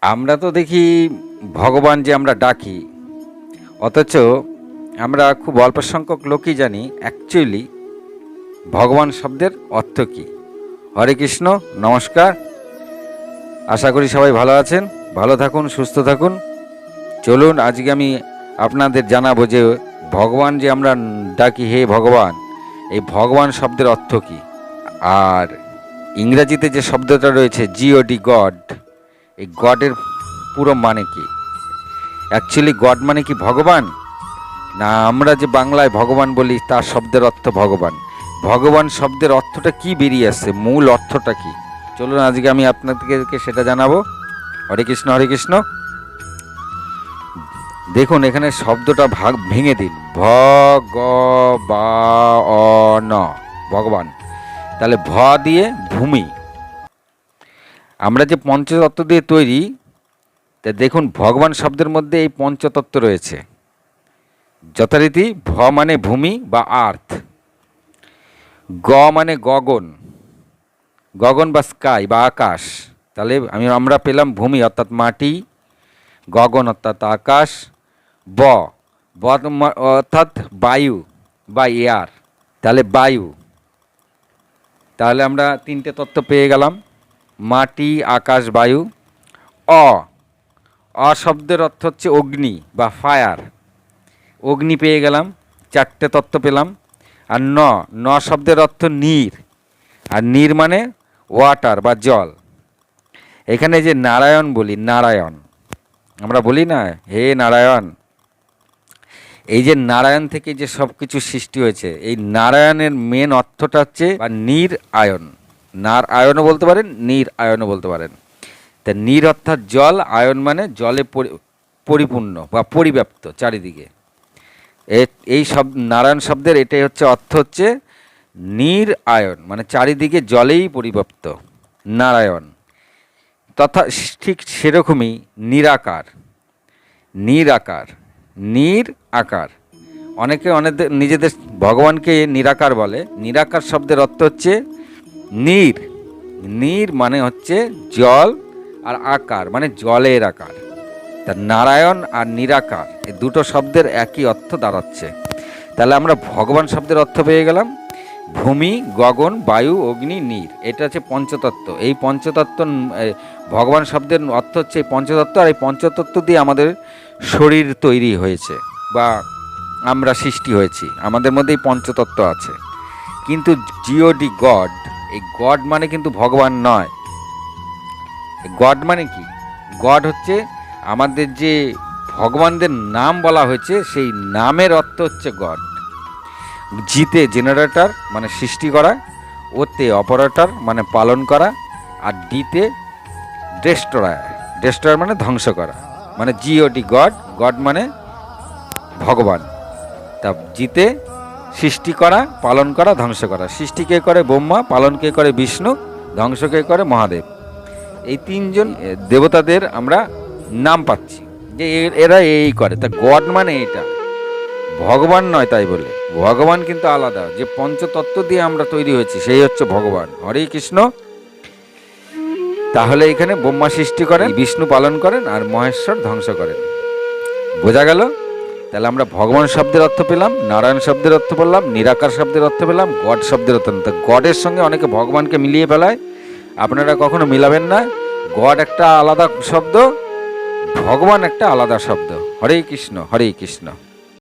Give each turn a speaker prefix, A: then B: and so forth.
A: আমরা তো দেখি ভগবান যে আমরা ডাকি, অথচ আমরা খুব অল্প সংখ্যক লোকই জানি অ্যাকচুয়ালি ভগবান শব্দের অর্থ কী। হরে কৃষ্ণ, নমস্কার। আশা করি সবাই ভালো আছেন, ভালো থাকুন, সুস্থ থাকুন। চলুন আজকে আমি আপনাদের জানাবো যে ভগবান যে আমরা ডাকি হে ভগবান, এই ভগবান শব্দের অর্থ কী। আর ইংরেজিতে যে শব্দটা রয়েছে জিওডি, গড, এই গডের পুরো মানে কি। অ্যাকচুয়ালি গড মানে কি ভগবান, না আমরা যে বাংলায় ভগবান বলি তার শব্দের অর্থ ভগবান। ভগবান শব্দের অর্থটা কি বেরিয়ে আসছে, মূল অর্থটা কি, চলুন আজকে আমি আপনাদেরকে সেটা জানাবো। হরে কৃষ্ণ, হরে কৃষ্ণ। দেখুন এখানে শব্দটা ভাগ ভেঙে দিন, ভগবান, ভগবান। তাহলে ভ দিয়ে ভূমি, আমরা যে পঞ্চতত্ত্ব দিয়ে তৈরি, তা দেখুন ভগবান শব্দের মধ্যে এই পঞ্চতত্ত্ব রয়েছে। যথারীতি ভ মানে ভূমি বা আর্থ, গ মানে গগন, গগন বা স্কাই বা আকাশ। তাহলে আমরা পেলাম ভূমি অর্থাৎ মাটি, গগন অর্থাৎ আকাশ, ব ব অর্থাৎ বায়ু বা এয়ার, তাহলে বায়ু। তাহলে আমরা তিনটে তত্ত্ব পেয়ে গেলাম, মাটি, আকাশ, বায়ু। অ অ শব্দের অর্থ হচ্ছে অগ্নি বা ফায়ার, অগ্নি পেয়ে গেলাম, চারটে তত্ত্ব পেলাম। আর ন ন শব্দের অর্থ নীর, আর নীর মানে ওয়াটার বা জল। এখানে যে নারায়ণ বলি, নারায়ণ আমরা বলি না হে নারায়ণ, এই যে নারায়ণ থেকে যে সব কিছু সৃষ্টি হয়েছে, এই নারায়ণের মেন অর্থটা হচ্ছে বা নীর আয়ন। নার আয়নও বলতে পারেন, নীর আয়নও বলতে পারেন। তা নীর অর্থাৎ জল, আয়ন মানে জলে পরিপূর্ণ বা পরিব্যাপ্ত চারিদিকে। এই সব নারায়ণ শব্দের এটাই হচ্ছে অর্থ হচ্ছে নীর আয়ন, মানে চারিদিকে জলেই পরিব্যাপ্ত নারায়ণ। তথা ঠিক সেরকমই নিরাকার, নিরাকার, নীর আকার। অনেকে নিজেদের ভগবানকে নিরাকার বলে। নিরাকার শব্দের অর্থ হচ্ছে নীর, নীর মানে হচ্ছে জল, আর আকার মানে জলের আকার। তা নারায়ণ আর নিরাকার এই দুটো শব্দের একই অর্থ দাঁড়াচ্ছে। তাহলে আমরা ভগবান শব্দের অর্থ পেয়ে গেলাম ভূমি, গগন, বায়ু, অগ্নি, নীর। এটা হচ্ছে পঞ্চতত্ত্ব। এই পঞ্চতত্ত্ব, ভগবান শব্দের অর্থ হচ্ছে এই পঞ্চতত্ত্ব। আর এই পঞ্চতত্ত্ব দিয়ে আমাদের শরীর তৈরি হয়েছে বা আমরা সৃষ্টি হয়েছি, আমাদের মধ্যে এই পঞ্চতত্ত্ব আছে। কিন্তু জিওডি, গড, এই গড মানে কিন্তু ভগবান নয়। গড মানে কি, গড হচ্ছে আমাদের যে ভগবানদের নাম বলা হয়েছে, সেই নামের অর্থ হচ্ছে গড। জিতে জেনারেটর মানে সৃষ্টি করা, ওতে অপারেটর মানে পালন করা, আর ডিতে ডেস্ট্রয়ার, ডেস্ট্রয়ার মানে ধ্বংস করা। মানে জিওডি গড, গড মানে ভগবান। তা জিতে সৃষ্টি করা, পালন করা, ধ্বংস করা। সৃষ্টি কে করে ব্রহ্মা, পালন কে করে বিষ্ণু, ধ্বংস কে করে মহাদেব। এই তিনজন দেবতাদের আমরা নাম পাচ্ছি যে এরা এই করে। তা গড মানে এটা, ভগবান নয়। তাই বলে ভগবান কিন্তু আলাদা, যে পঞ্চতত্ত্ব দিয়ে আমরা তৈরি হয়েছি সেই হচ্ছে ভগবান। হরে কৃষ্ণ। তাহলে এখানে ব্রহ্মা সৃষ্টি করেন, বিষ্ণু পালন করেন, আর মহেশ্বর ধ্বংস করেন। বোঝা গেল? তাহলে আমরা ভগবান শব্দের অর্থ পেলাম, নারায়ণ শব্দের অর্থ পেলাম, নিরাকার শব্দের অর্থ পেলাম, গড শব্দের অর্থ। গডের সঙ্গে অনেকে ভগবানকে মিলিয়ে ফেলায়, আপনারা কখনো মিলাবেন না। গড একটা আলাদা শব্দ, ভগবান একটা আলাদা শব্দ। হরে কৃষ্ণ, হরে কৃষ্ণ।